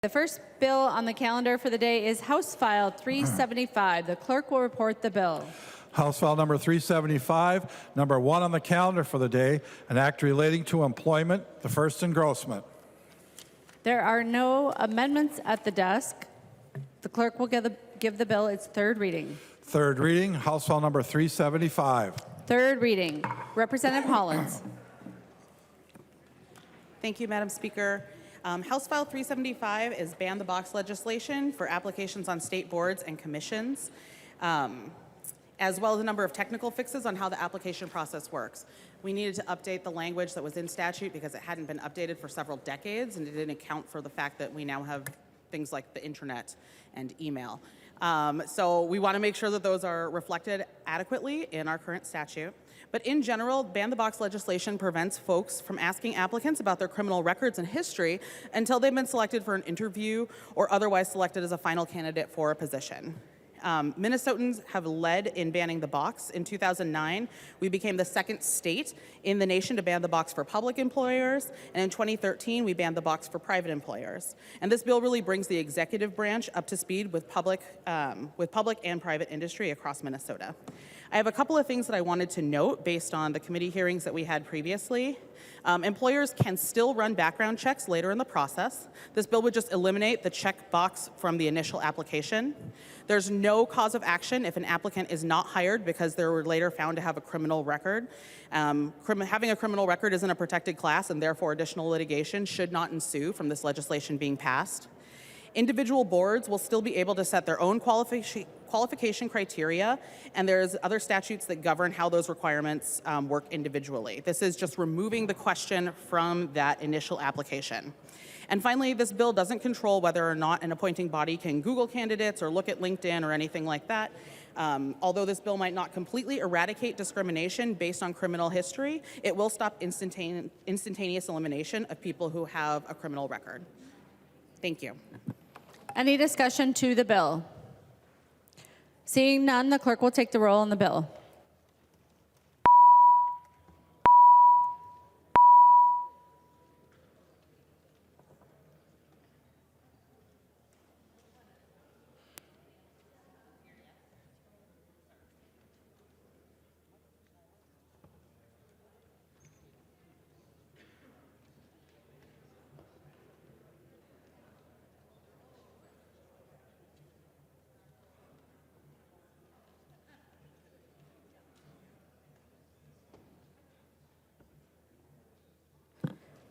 The first bill on the calendar for the day is House File 375. The clerk will report the bill. House File number 375, number 1 on the calendar for the day, an act relating to employment, the first engrossment. There are no amendments at the desk. The clerk will give the bill its third reading. Third reading, House File number 375. Third reading. Representative Hollins. Thank you, Madam Speaker. House File 375 is ban the box legislation for applications on state boards and commissions, as well as a number of technical fixes on how the application process works. We needed to update the language that was in statute because it hadn't been updated for several decades, and it didn't account for the fact that we now have things like the internet and email. So we want to make sure that those are reflected adequately in our current statute. But in general, ban the box legislation prevents folks from asking applicants about their criminal records and history until they've been selected for an interview or otherwise selected as a final candidate for a position. Minnesotans have led in banning the box. In 2009, we became the second state in the nation to ban the box for public employers, and in 2013, we banned the box for private employers. And this bill really brings the executive branch up to speed with public and private industry across Minnesota. I have a couple of things that I wanted to note based on the committee hearings that we had previously. Employers can still run background checks later in the process. This bill would just eliminate the check box from the initial application. There's no cause of action if an applicant is not hired because they were later found to have a criminal record. Having a criminal record isn't a protected class, and therefore additional litigation should not ensue from this legislation being passed. Individual boards will still be able to set their own qualification criteria, and there's other statutes that govern how those requirements work individually. This is just removing the question from that initial application. And finally, this bill doesn't control whether or not an appointing body can Google candidates or look at LinkedIn or anything like that. Although this bill might not completely eradicate discrimination based on criminal history, it will stop instantaneous elimination of people who have a criminal record. Thank you. Any discussion to the bill? Seeing none, the clerk will take the roll on the bill.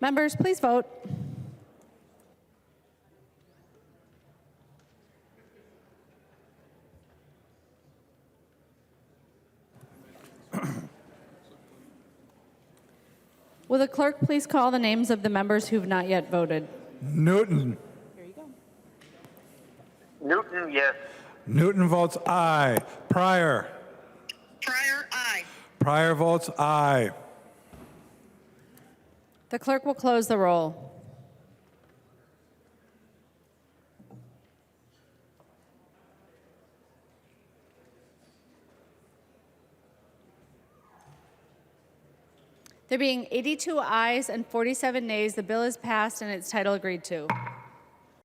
Members, please vote. Will the clerk please call the names of the members who have not yet voted? Newton. Here you go. Newton, yes. Newton votes aye. Pryor. Pryor, aye. Pryor votes aye. The clerk will close the roll. There being 82 ayes and 47 nays, the bill is passed and its title agreed to.